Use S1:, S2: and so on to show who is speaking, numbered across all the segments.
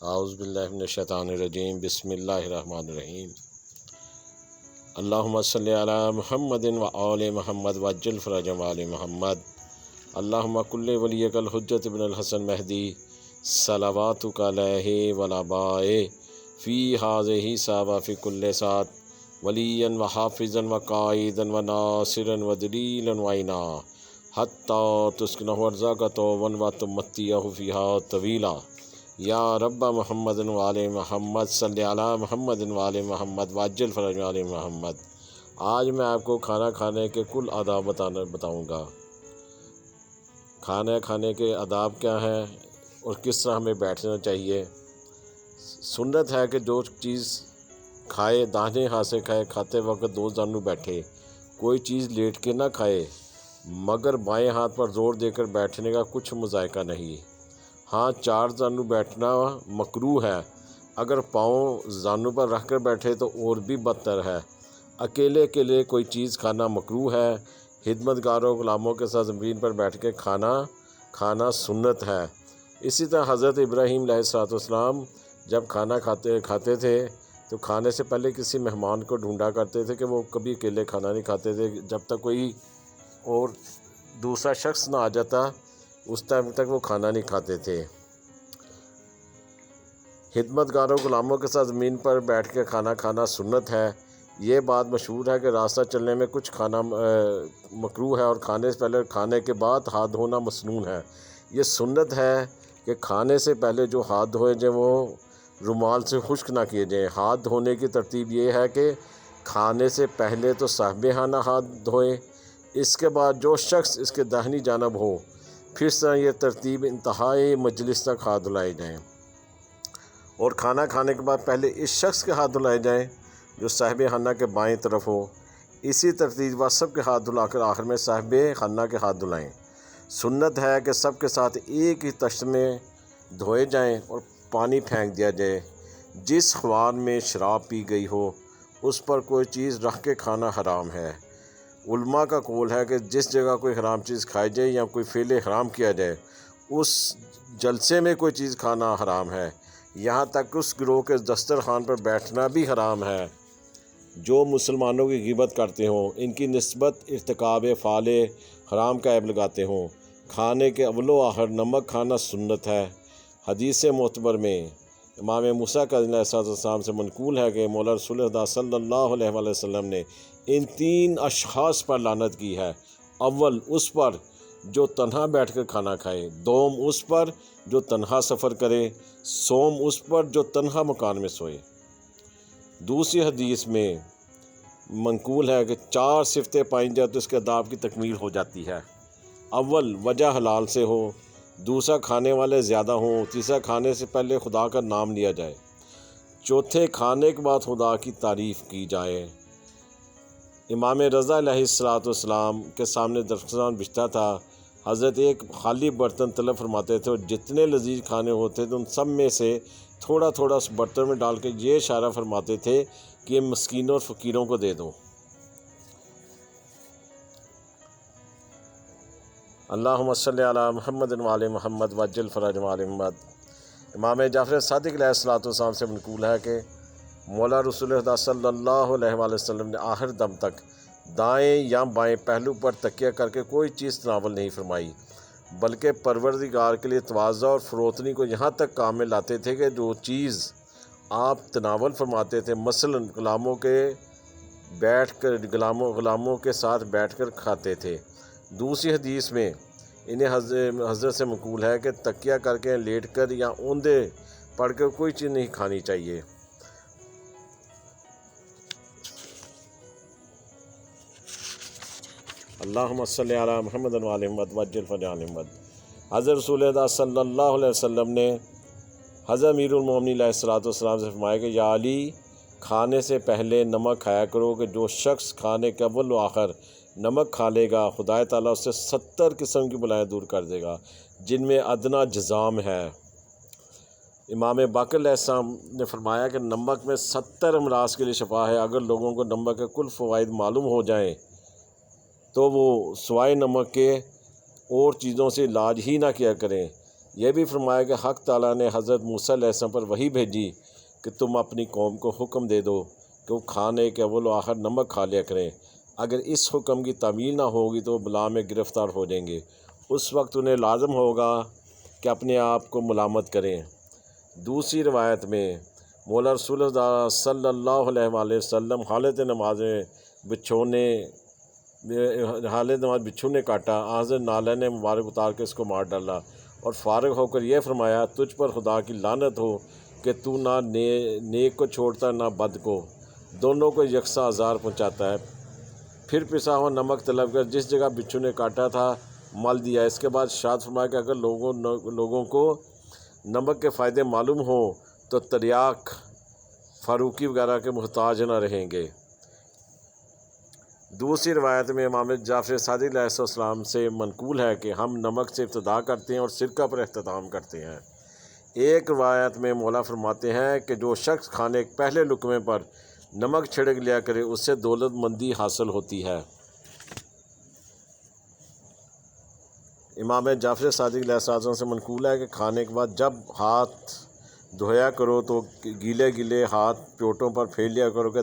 S1: اعوذ باللہ من الشیطان الرجیم بسم اللہ الرحمن الرحیم اللہم صلی علی محمد و آل محمد وعجل فرجهم آل محمد اللہم کل ولیک الحجت ابن الحسن مہدی صلواتک علیہ والآباء فی ہذہ صحابہ فی کل ساعت ولیا و حافظا و قائدا و ناصرا و دلیلا و عینا حتی تسکنہ ارضاک طوبا و تمتیہ فیہا طویلا یا رب محمد و آل محمد صلی علی محمد و آل محمد وعجل فرج آل محمد۔ آج میں آپ کو کھانا کھانے کے کل آداب بتاؤں گا۔ کھانا کھانے کے آداب کیا ہیں اور کس طرح ہمیں بیٹھنا چاہیے۔ سنت ہے کہ جو چیز کھائے داہنے ہاتھ سے کھائے، کھاتے وقت دو زانو بیٹھے، کوئی چیز لیٹ کے نہ کھائے، مگر بائیں ہاتھ پر زور دے کر بیٹھنے کا کچھ مذائقہ نہیں۔ ہاں، چار زانو بیٹھنا مکروہ ہے، اگر پاؤں زانو پر رکھ کر بیٹھے تو اور بھی بدتر ہے۔ اکیلے کوئی چیز کھانا مکروہ ہے۔ خدمتگاروں غلاموں کے ساتھ زمین پر بیٹھ کے کھانا سنت ہے۔ اسی طرح حضرت ابراہیم علیہ السلام جب کھانا کھاتے تھے تو کھانے سے پہلے کسی مہمان کو ڈھونڈا کرتے تھے کہ وہ کبھی اکیلے کھانا نہیں کھاتے تھے، جب تک کوئی اور دوسرا شخص نہ آ جاتا اس ٹائم تک وہ کھانا نہیں کھاتے تھے۔ خدمتگاروں غلاموں کے ساتھ زمین پر بیٹھ کے کھانا سنت ہے۔ یہ بات مشہور ہے کہ راستہ چلنے میں کچھ کھانا مکروہ ہے اور کھانے سے پہلے کھانے کے بعد ہاتھ دھونا مسنون ہے۔ یہ سنت ہے کہ کھانے سے پہلے جو ہاتھ دھوئے جائیں وہ رومال سے خشک نہ کیے جائیں۔ ہاتھ دھونے کی ترتیب یہ ہے کہ کھانے سے پہلے تو صاحب خانہ ہاتھ دھوئے، اس کے بعد جو شخص اس کے داہنی جانب ہو، پھر سے یہ ترتیب انتہائی مجلس تک ہاتھ دھلائے جائیں، اور کھانا کھانے کے بعد پہلے اس شخص کے ہاتھ دھلائے جائیں جو صاحب خانہ کے بائیں طرف ہو۔ اسی ترتیب بعد سب کے ہاتھ دھلا کر آخر میں صاحب خانہ کے ہاتھ دھلائیں۔ سنت ہے کہ سب کے ساتھ ایک ہی طشت میں دھوئے جائیں اور پانی پھینک دیا جائے۔ جس خوان میں شراب پی گئی ہو اس پر کوئی چیز رکھ کے کھانا حرام ہے۔ علماء کا قول ہے کہ جس جگہ کوئی حرام چیز کھائی جائے یا کوئی فعل حرام کیا جائے اس جلسے میں کوئی چیز کھانا حرام ہے، یہاں تک اس گروہ کے دسترخوان پر بیٹھنا بھی حرام ہے جو مسلمانوں کی غیبت کرتے ہوں، ان کی نسبت ارتکاب فعل حرام کا عیب لگاتے ہوں۔ کھانے کے اول و آخر نمک کھانا سنت ہے۔ حدیث معتبر میں امام موسیٰ علیہ السلام سے منقول ہے کہ مولا رسول اللہ صلی اللہ علیہ وآلہ وسلم نے ان تین اشخاص پر لعنت کی ہے: اول اس پر جو تنہا بیٹھ کر کھانا کھائے، دوم اس پر جو تنہا سفر کرے، سوم اس پر جو تنہا مکان میں سوئے۔ دوسری حدیث میں منقول ہے کہ چار صفتیں پائیں جائیں تو اس کے آداب کی تکمیل ہو جاتی ہے۔ اول وجہ حلال سے ہو، دوسرا کھانے والے زیادہ ہوں، تیسرا کھانے سے پہلے خدا کا نام لیا جائے، چوتھے کھانے کے بعد خدا کی تعریف کی جائے۔ امام رضا علیہ السلام کے سامنے دسترخوان بچھتا تھا، حضرت ایک خالی برتن طلب فرماتے تھے اور جتنے لذیذ کھانے ہوتے تھے ان سب میں سے تھوڑا تھوڑا اس برتن میں ڈال کے یہ اشارہ فرماتے تھے کہ یہ مسکینوں اور فقیروں کو دے دو۔ اللہم صلی علی محمد و آل محمد وعجل فرجهم آل محمد۔ امام جعفر صادق علیہ السلام سے منقول ہے کہ مولا رسول اللہ صلی اللہ علیہ وآلہ وسلم نے آخر دم تک دائیں یا بائیں پہلو پر تکیہ کر کے کوئی چیز تناول نہیں فرمائی، بلکہ پروردگار کے لیے تواضع اور فروتنی کو یہاں تک کام میں لاتے تھے کہ جو چیز آپ تناول فرماتے تھے، مثلا غلاموں کے ساتھ بیٹھ کر کھاتے تھے۔ دوسری حدیث میں انہیں حضرت سے منقول ہے کہ تکیہ کر کے، لیٹ کر یا اوندے پڑھ کر کوئی چیز نہیں کھانی چاہیے۔ اللہم صلی علی محمد و آل محمد وعجل فرج آل محمد۔ حضرت رسول اللہ صلی اللہ علیہ وسلم نے حضرت امیر المومنین علیہ السلام سے فرمایا کہ یا علی، کھانے سے پہلے نمک کھایا کرو کہ جو شخص کھانے کے اول و آخر نمک کھا لے گا خدا تعالیٰ اس سے 70 قسم کی بلائیں دور کر دے گا، جن میں ادنا جزام ہے۔ امام باقر علیہ السلام نے فرمایا کہ نمک میں 70 امراض کے لیے شفا ہے۔ اگر لوگوں کو نمک کے کل فوائد معلوم ہو جائیں تو وہ سوائے نمک کے اور چیزوں سے علاج ہی نہ کیا کریں۔ یہ بھی فرمایا کہ حق تعالیٰ نے حضرت موسیٰ علیہ السلام پر وحی بھیجی کہ تم اپنی قوم کو حکم دے دو کہ وہ کھانے کے اول و آخر نمک کھا لیا کریں، اگر اس حکم کی تعمیل نہ ہوگی تو وہ بلا میں گرفتار ہو جائیں گے، اس وقت انہیں لازم ہوگا کہ اپنے آپ کو ملامت کریں۔ دوسری روایت میں مولا رسول اللہ صلی اللہ علیہ وآلہ وسلم حالت نماز بچھو نے کاٹا، حضرت نالہ نے مبارک اتار کے اس کو مار ڈالا اور فارغ ہو کر یہ فرمایا تجھ پر خدا کی لعنت ہو کہ تو نہ نیک کو چھوڑتا نہ بد کو، دونوں کو یکساں آزار پہنچاتا ہے۔ پھر پسا ہوا نمک طلب کر جس جگہ بچھو نے کاٹا تھا مل دیا۔ اس کے بعد ارشاد فرمایا کہ اگر لوگوں کو نمک کے فائدے معلوم ہوں تو تریاک فاروقی وغیرہ کے محتاج نہ رہیں گے۔ دوسری روایت میں امام جعفر صادق علیہ السلام سے منقول ہے کہ ہم نمک سے ابتدا کرتے ہیں اور سرکہ پر اختتام کرتے ہیں۔ ایک روایت میں مولا فرماتے ہیں کہ جو شخص کھانے کے پہلے لقمے پر نمک چھڑک لیا کرے اس سے دولت مندی حاصل ہوتی ہے۔ امام جعفر صادق علیہ السلام سے منقول ہے کہ کھانے کے بعد جب ہاتھ دھویا کرو تو گیلے گیلے ہاتھ پیوٹوں پر پھیر لیا کرو کہ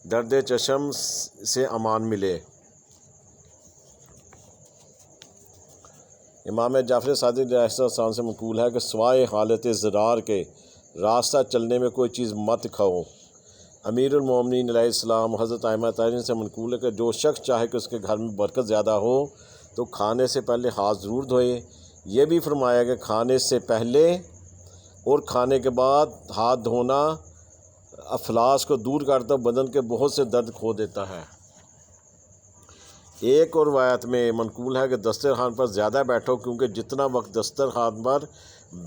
S1: درد چشم سے امان ملے۔ امام جعفر صادق علیہ السلام سے منقول ہے کہ سوائے حالت ضرار کے راستہ چلنے میں کوئی چیز مت کھاؤ۔ امیر المومنین علیہ السلام حضرت ائمہ طاہرین سے منقول ہے کہ جو شخص چاہے کہ اس کے گھر میں برکت زیادہ ہو تو کھانے سے پہلے ہاتھ ضرور دھوئے۔ یہ بھی فرمایا کہ کھانے سے پہلے اور کھانے کے بعد ہاتھ دھونا افلاس کو دور کرتا بدن کے بہت سے درد کھو دیتا ہے۔ ایک اور روایت میں منقول ہے کہ دسترخوان پر زیادہ بیٹھو کیونکہ جتنا وقت دسترخوان پر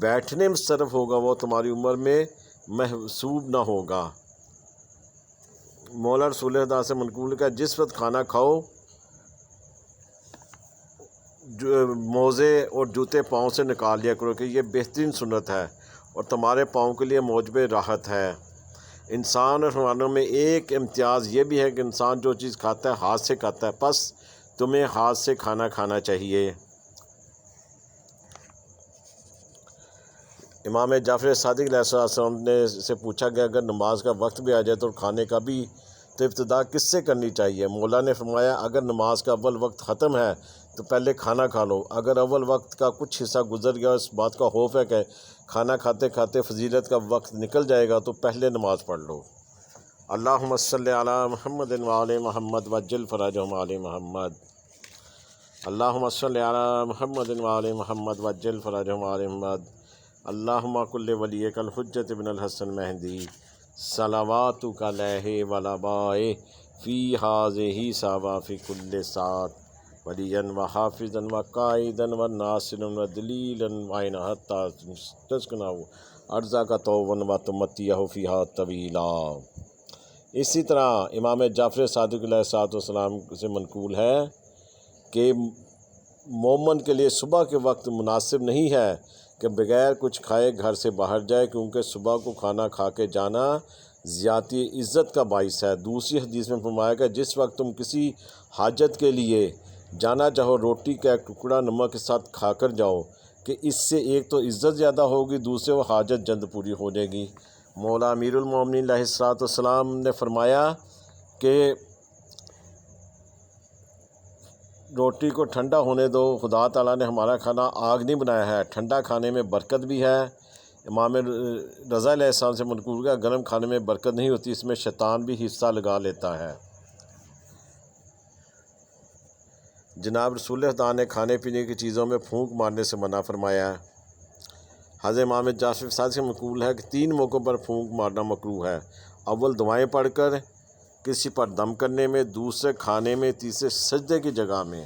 S1: بیٹھنے میں صرف ہوگا وہ تمہاری عمر میں محسوب نہ ہوگا۔ مولا رسول اللہ سے منقول ہے جس وقت کھانا کھاؤ موزے اور جوتے پاؤں سے نکال لیا کرو کہ یہ بہترین سنت ہے اور تمہارے پاؤں کے لیے موجب راحت ہے۔ انسان اور حیوانوں میں ایک امتیاز یہ بھی ہے کہ انسان جو چیز کھاتا ہے ہاتھ سے کھاتا ہے، پس تمہیں ہاتھ سے کھانا چاہیے۔ امام جعفر صادق علیہ السلام نے سے پوچھا کہ اگر نماز کا وقت بھی آ جائے تو کھانے کا بھی تو ابتدا کس سے کرنی چاہیے؟ مولا نے فرمایا اگر نماز کا اول وقت ختم ہے تو پہلے کھانا کھا لو، اگر اول وقت کا کچھ حصہ گزر گیا اور اس بات کا خوف ہے کہ کھانا کھاتے کھاتے فضیلت کا وقت نکل جائے گا تو پہلے نماز پڑھ لو۔ اللہم صلی علی محمد وعلی محمد وعجل فرجہم علی محمد۔ اللہم صلی علی محمد وعلی محمد وعجل فرجہم علی محمد۔ اللہم کل ولیک الحجۃ بن الحسن مہدی صلواتک علیہ والآباء فی ھذہ سوا فی کل ساعۃ ولیاً وحافظاً وقائداً وناصراً ودلیلاً وعینا حتی تسکنہ ارضک طوعاً وتمتعہ فیہا طویلا۔ اسی طرح امام جعفر صادق علیہ السلام سے منقول ہے کہ مومن کے لیے صبح کے وقت مناسب نہیں ہے کہ بغیر کچھ کھائے گھر سے باہر جائے کیونکہ صبح کو کھانا کھا کے جانا زیادتی عزت کا باعث ہے۔ دوسری حدیث میں فرمایا کہ جس وقت تم کسی حاجت کے لیے جانا چاہو روٹی کا ایک ٹکڑا نمک کے ساتھ کھا کر جاؤ کہ اس سے ایک تو عزت زیادہ ہوگی، دوسرے وہ حاجت جلد پوری ہو جائے گی۔ مولا امیر المومنین علیہ السلام نے فرمایا کہ روٹی کو ٹھنڈا ہونے دو، خدا تعالیٰ نے ہمارا کھانا آگ نہیں بنایا ہے، ٹھنڈا کھانے میں برکت بھی ہے۔ امام رضا علیہ السلام سے منقول ہے گرم کھانے میں برکت نہیں ہوتی، اس میں شیطان بھی حصہ لگا لیتا ہے۔ جناب رسول اللہ نے کھانے پینے کی چیزوں میں پھونک مارنے سے منع فرمایا ہے۔ حضرت امام جعفر صادق سے منقول ہے کہ 3 موقعوں پر پھونک مارنا مکروہ ہے: اول دعائیں پڑھ کر، کسی پر دم کرنے میں، دوسرے کھانے میں، تیسرے سجدے کی جگہ میں۔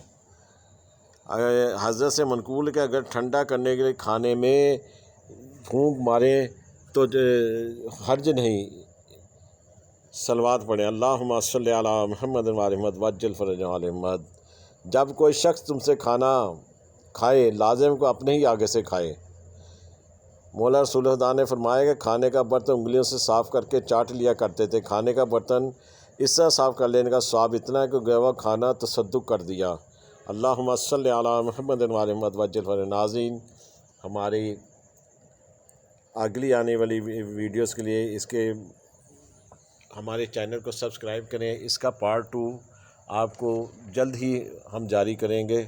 S1: حضرت سے منقول ہے کہ اگر ٹھنڈا کرنے کے لیے کھانے میں پھونک ماریں تو حرج نہیں، صلوات پڑھیں، اللہم صلی علی محمد وعلی محمد وعجل فرجہم علی محمد۔ جب کوئی شخص تم سے کھانا کھائے لازم کو اپنے ہی آگے سے کھائے۔ مولا رسول اللہ نے فرمایا کہ کھانے کا برتن انگلیوں سے صاف کر کے چاٹ لیا کرتے تھے، کھانے کا برتن اس طرح صاف کر لینے کا ثواب اتنا ہے کہ گویا ہوا کھانا تصدق کر دیا۔ اللہم صلی علی محمد وعلی محمد وعجل فرجہم۔ ناظرین، ہماری اگلی آنے والی ویڈیوز کے لیے ہمارے چینل کو سبسکرائب کریں۔ اس کا پارٹ 2 آپ کو جلد ہی ہم جاری کریں گے۔